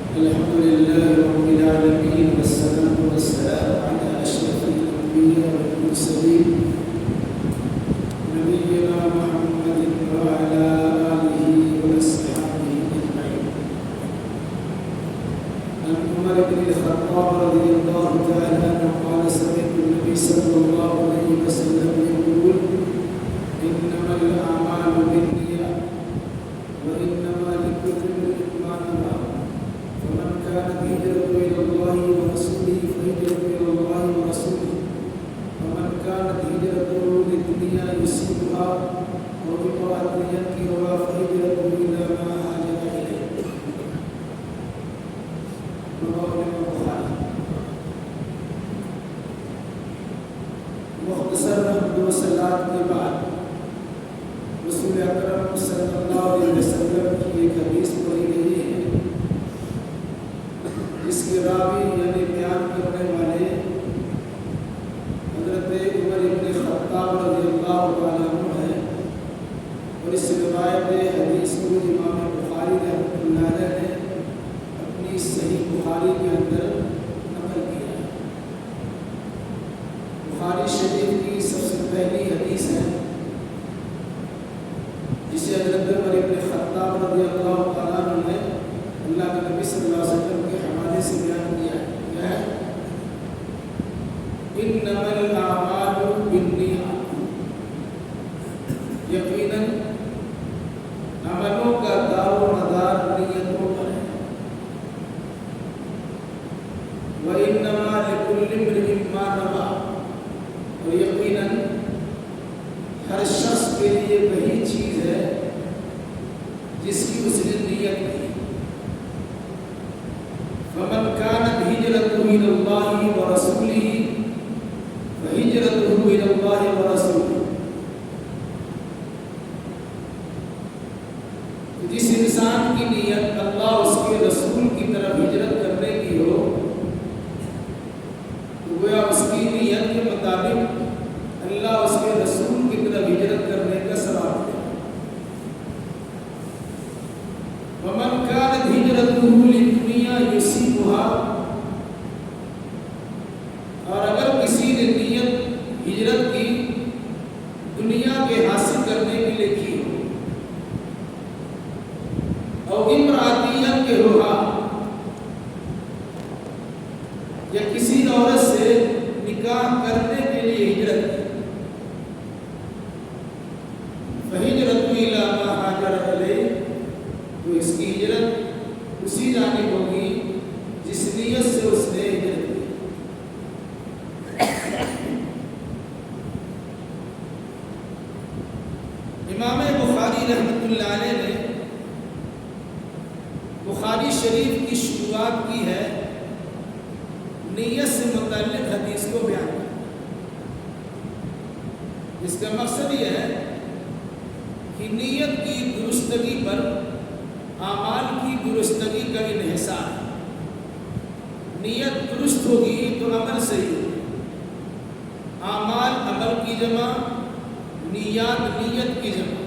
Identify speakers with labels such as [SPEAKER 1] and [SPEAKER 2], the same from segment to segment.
[SPEAKER 1] الحمد لله رب العالمين والصلاة والسلام على أشرف الأنبياء والمرسلين نبينا محمد وعلى آله وأصحابه أجمعين. عن عمر بن الخطاب رضي الله تعالى عنه قال سمعت النبي صلى الله عليه وسلم يقول إنما الأعمال بالنيات وإنما لكل امرئ ما نوى فمن كانت هجرته إلى الله ورسوله فهجرته إلى الله ورسوله ومن كانت هجرته للدنيا يصيبها أو امرأة ينكرها فهجرته إلى ما هاجر إليه. رواه البخاري. مختصر حمد و صلات کے بعد رسول اکرم صلی اللہ علیہ وسلم کی ایک حدیث پڑھی گئی ہے جس کے راوی یعنی بیان کرنے والے حضرت عمر بن خطاب رضی اللہ عنہ ہے، اور اس روایت حدیث کو امام بخاری رحمۃ اللہ علیہ نے اپنی صحیح بخاری کے اندر نقل کیا ہے۔ بخاری شریف کی سب سے پہلی حدیث ہے جسے حضرت عمر بن خطاب رضی اللہ تعالیٰ عنہ نے اللہ کے نبی صلی اللہ علیہ وسلم کے حوالے سے بیان کیا ہے۔ کیا ہے؟ انما الاعمال بالنیات، یقیناً عملوں کا دار و مدار نیتوں پر ہے۔ وانما لکل امرئ ما نوى، اور یقیناً ہر شخص کے لیے وہی چیز ہے جس کی اس نے نیت کی۔ فمن كانت هجرته إلى الله ورسوله فهجرته إلى الله ورسوله، جس انسان کی نیت اللہ اس کے رسول کی طرف ہجرت کرنے کی ہو تو گویا اس کی نیت کے مطابق اللہ اس کے رسول کی طرف ہجرت کرنے کا ثواب دے۔ ومن كانت هجرته للدنيا يصيبها، اور اگر کسی نے نیت ہجرت کی دنیا کے حاصل کرنے کے لیے کی ہو، او امرأة ينكحها، یا کسی عورت سے نکاح کرنے کے لیے ہجرت کی، فہجرته إلى ما هاجر إليه، تو اس کی ہجرت اسی جانب ہوگی جس نیت سے اس نے ہجرت کی۔ امام بخاری رحمۃ اللہ علیہ نے بخاری شریف کی شروعات کی ہے نیت سے متعلق حدیث کو بیان کیا۔ اس کا مقصد یہ ہے کہ نیت کی درستگی پر اعمال کی درستگی کا انحصار ہے۔ نیت درست ہوگی تو عمل صحیح ہوگی۔ اعمال عمل کی جمع، نیات نیت کی جمع۔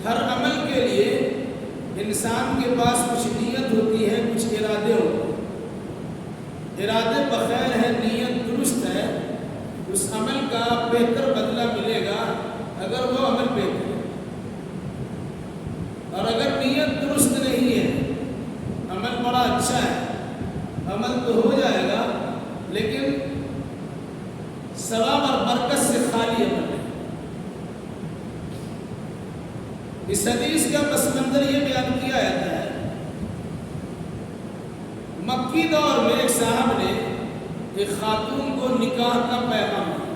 [SPEAKER 1] ہر عمل کے لیے انسان کے پاس کچھ نیت ہوتی ہے، کچھ ارادے ہوتے ہیں۔ ارادے بخیر ہے، نیت درست ہے، اس عمل کا بہتر بدلہ ملے گا اگر وہ عمل بہتر ہے۔ اور اگر نیت درست نہیں ہے، عمل بڑا اچھا ہے، عمل تو ہو جائے گا لیکن ثواب اور برکت سے خالی عمل ہے۔ اس حدیث کا پس منظر یہ بیان کیا جاتا ہے، مکی دور میں ایک صاحب نے ایک خاتون کو نکاح کا پیغام دیا۔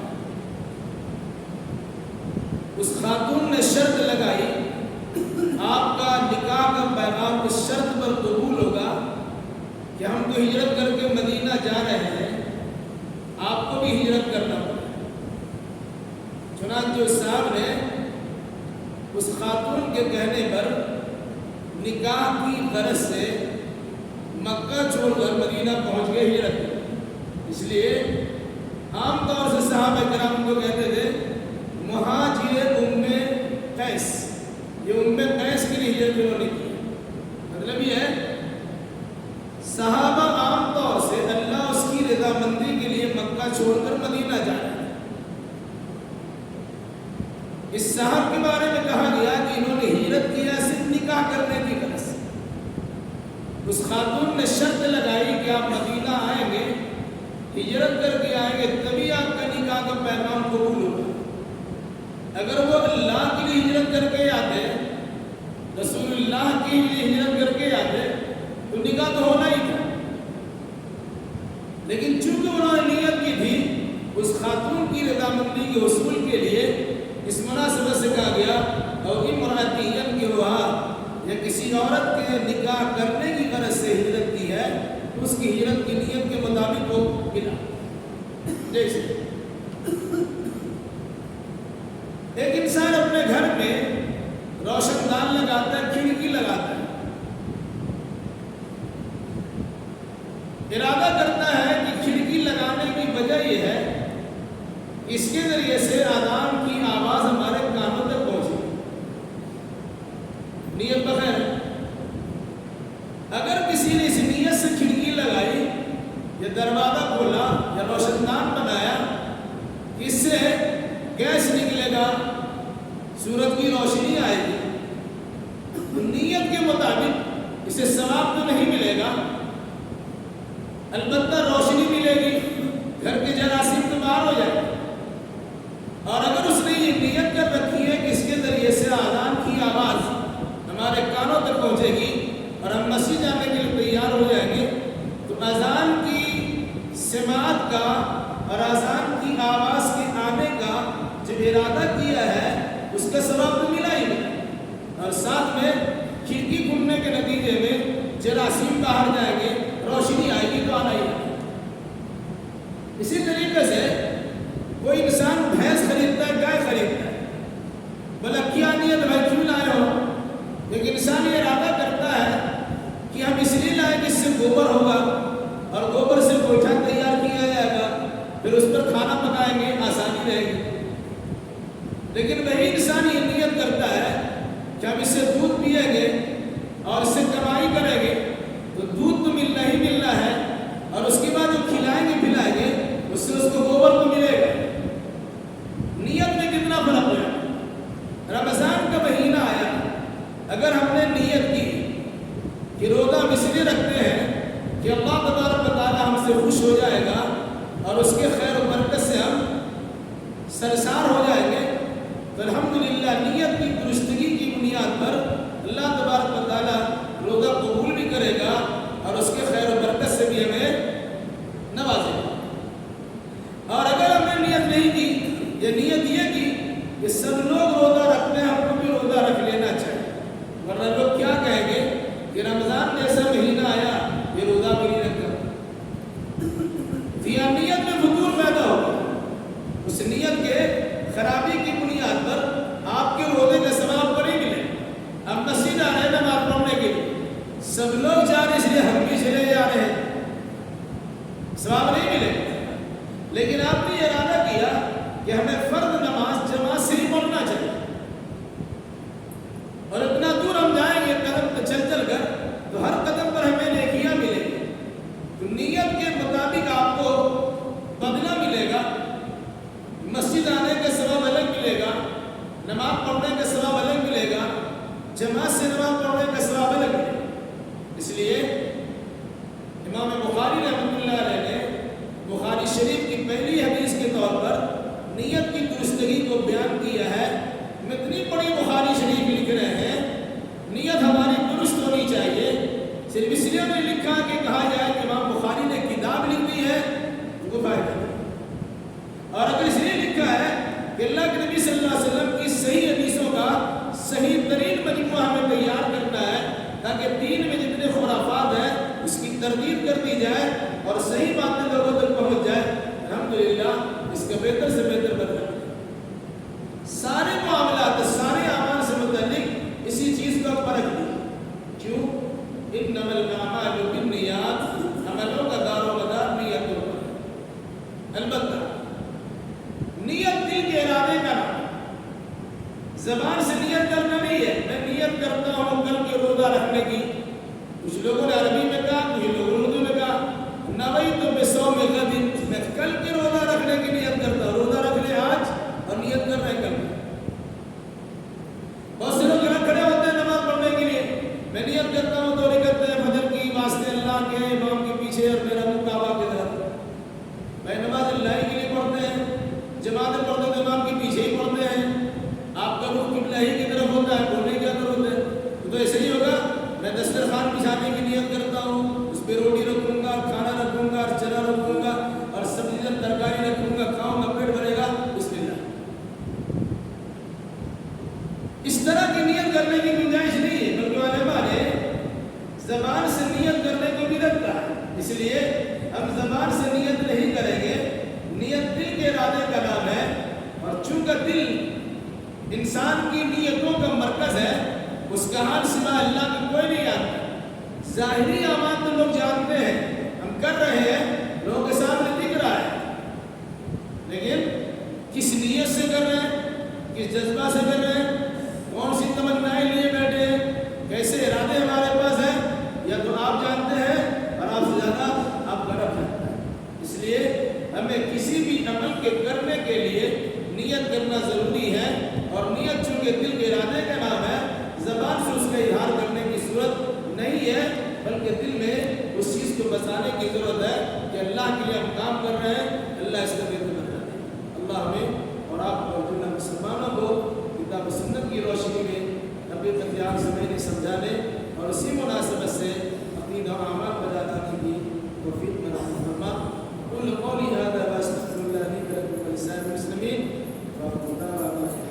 [SPEAKER 1] اس خاتون نے شرط لگائی، آپ کا نکاح کا پیغام اس شرط پر قبول ہوگا کہ ہم تو ہجرت کر کے مدینہ جا رہے ہیں، آپ کو بھی ہجرت کرنا پڑے۔ چنانچہ اس صاحب نے اس خاتون کے کہنے پر نکاح کی غرض سے مکہ چھوڑ کر مدینہ پہنچ گئے ہجرت کر۔ اس لیے عام طور سے صحابہ کرام کو کہتے تھے مہاجر ام قیس، یہ ام قیس کے لیے ہجرت انہوں نے کی۔ مطلب یہ ہے صحابہ عام طور سے اللہ اس کی رضامندی کے لیے مکہ چھوڑ کر مدینہ جا رہے ہیں۔ اس صاحب کے بارے میں کہا گیا کہ انہوں نے ہجرت کیا صرف نکاح کرنے کی غرض سے۔ اس خاتون نے شرط لگائی کہ آپ مدینہ آئیں گے، ہجرت کر کے آئیں گے، تبھی آپ کا نکاح کا پیغام قبول ہوگا۔ اگر وہ اللہ کے لیے ہجرت کر کے آتے، رسول اللہ کے لیے ہجرت کر کے آتے تو نکاح تو ہونا ہی تھا، لیکن چونکہ انہوں نے نیت کی تھی اس خاتون کی رضامندی کے حصول کے لیے، اس مناسبت سے کہا گیا اور امرأتین کی ہوا یا کسی عورت کے نکاح کرنے کی غرض سے ہجرت کی ہے، اس کی ہجرت کی نیت کے مطابق وہ ملا۔ جیسے ایک انسان اپنے گھر میں روشن دان لگاتا ہے، کھڑکی لگاتا ہے، ارادہ کرتا ہے کہ کھڑکی لگانے کی وجہ یہ ہے کہ اس کے ذریعے سے اذان کی آواز ہمارے کانوں تک پہنچے، نیت بغیر۔ اگر کسی نے اس نیت سے کھڑکی لگائی یا دروازہ کھولا یا روشن دان بنایا، اس سے گیس نکلے گا، سورج کی روشنی آئے گی، تو نیت کے مطابق اسے ثواب تو نہیں ملے گا، البتہ روشنی ملے گی، گھر کے جراثیم تو باہر ہو جائے گا۔ اور اگر اس نے یہ نیت کر رکھی ہے کہ اس کے ذریعے سے اذان کی آواز ہمارے کانوں تک پہنچے گی اور ہم مسجد جانے کے لیے تیار ہو جائیں گے، تو اذان کی سماعت کا اور اذان کی آواز کے آنے کا جو ارادہ کیا ہے اس کا ثواب تو ملا ہی نہیں، اور ساتھ میں کھڑکی کھلنے کے نتیجے میں جراثیم باہر جائیں گے، روشنی آئے گی تو آنا ہی نہیں۔ اسی طریقے سے کوئی انسان بھینس خریدتا ہے، گائے خریدتا ہے، بھلا کیا نیت ہے کیوں لائے ہو، لیکن انسان یہ ارادہ کرتا ہے کہ ہم اس لیے لائیں کہ اس سے گوبر ہوگا اور گوبر سے گوئٹھا تیار کیا جائے گا، پھر اس پر کھانا پکائیں گے، آسانی رہے گی۔ لیکن وہی انسان یہ نیت کرتا ہے کہ ہم اس سے دودھ پیئیں گے اور اس سے کمائی کریں گے، تو دودھ تو ملنا ہی ملنا ہے، اور اس کے بعد جو کھلائیں گے پھلائیں گے اس سے اس کو گوبر تو ملے گا۔ نیت میں کتنا فرق ہے۔ رمضان کا مہینہ آیا، اگر ہم نے نیت کی کہ روزہ ہم اس لیے رکھتے ہیں کہ اللہ تبارک و تعالیٰ ہم سے خوش ہو جائے گا اور اس کے خیر و برکت سے ہم سرشار ہو جائیں گے، تو الحمدللہ نیت کی درستگی کی بنیاد پر اللہ تبارک و تعالیٰ روزہ قبول بھی کرے گا اور اس کے خیر و برکت سے بھی ہمیں نوازے گا۔ اور اگر ہم نے نیت نہیں کی، یہ نیت یہ کی کہ سب لوگ روزہ رکھتے ہیں، ہم کو بھی روزہ رکھ لینا چاہیے، ورنہ لوگ کیا کہیں گے کہ رمضان جیسا مہینہ آیا یہ روزہ بھی نہیں رکھا، تو نیت میں فضول پیدا ہوگا۔ اس نیت کے خرابی کی بنیاد پر آپ کے روزے کا ثواب کو نہیں ملے۔ اب مسجد آ رہے ہیں نماز پڑھنے کے لیے، سب لوگ جا رہے اس لیے ہم بھی چلے جا رہے ہیں، ثواب نہیں ملے۔ لیکن آپ نے یہ ارادہ کیا کہ ہمیں فرض نماز جماعت سے ہی پڑھنا چاہیے، اور اتنا دور ہم جائیں گے قدم چل چل کر تو ہر قدم پر ہمیں نیکیاں ملیں گی، تو نیت کے مطابق آپ کو بدلہ ملے گا، مسجد آنے کا ثواب الگ ملے گا، نماز پڑھنے کا ثواب الگ ملے گا، جماعت سے نماز پڑھنے کا ثواب الگ ملے گا۔ اس لیے امام بخاری رحمۃ اللہ علیہ نے بخاری شریف کی پہلی حدیث کے طور پر نیت کی درستگی کو بیان کیا ہے۔ اتنی بڑی بخاری شریف لکھ رہے ہیں، نیت ہماری درست ہونی چاہیے، صرف اس لیے نہیں لکھا کہ کہا جائے کہ امام بخاری نے کتاب لکھ دی ہے تو فائدہ نہیں، اور اگر اس لیے لکھا ہے کہ اللہ کے نبی صلی اللہ علیہ وسلم کی صحیح حدیثوں کا صحیح ترین مجموعہ ہمیں تیار کرنا ہے تاکہ دین میں جتنے خرافات ہیں اس کی تردید کر دی جائے اور صحیح باتیں لوگوں تک پہنچ جائے، الحمدللہ اس کا بہتر سے بہتر بدلا۔ سارے معاملات سارے اعمال سے متعلق اسی چیز کا فرق دیا، کیوں؟ انما الاعمال بالنیات، عملوں کا دار و مدار نیتوں پر۔ البتہ نیت دل کے ارادے کا نام، زبان سے نیت کرنا نہیں ہے، میں نیت کرتا ہوں کل کے روزہ رکھنے کی۔ کچھ لوگوں نے عربی میں کہا، کچھ لوگوں نے کرنے کی گنجائش نہیں ہے، بلکہ علماء نے زبان سے نیت کرنے کو بھی رکھا ہے۔ اس لیے ہم زبان سے نیت نہیں کریں گے، نیت دل کے ارادے کا نام ہے، اور چونکہ دل انسان کی نیتوں کا مرکز ہے، اس کا حال سوا اللہ کا کوئی نہیں جانتا۔ ظاہری اعمال تو لوگ جانتے ہیں، ہم کر رہے ہیں، لوگوں کے سامنے دکھ رہا ہے، لیکن کس نیت سے کر رہے ہیں، کس جذبہ سے کر رہے ہیں، کون سی تمنائیں لیے بیٹھے ہیں، کیسے ارادے ہمارے پاس ہیں، یا تو آپ جانتے ہیں اور آپ سے زیادہ آپ کا رب جانتا ہے۔ اس لیے ہمیں کسی بھی عمل کے کرنے کے لیے نیت کرنا ضروری ہے، اور نیت چونکہ دل کے ارادے کا نام ہے، زبان سے اس کا اظہار کرنے کی صورت نہیں ہے، بلکہ دل میں اس چیز کو بتانے کی ضرورت ہے کہ اللہ کے لیے ہم کام کر رہے ہیں، اللہ اس کا بہتر بتا دے۔ اللہ ہمیں اور آپ کو جملہ مسلمانوں کو کتاب و سنت کی روشنی میں اپنے اختیار سے میں نے سمجھانے اور اسی مناسبت سے عقیدہ و اعمال پر جانے کی توفیق میں فرما۔ قل قولی هذا واستغفر الله لي ولكم ولسائر المسلمين وأقول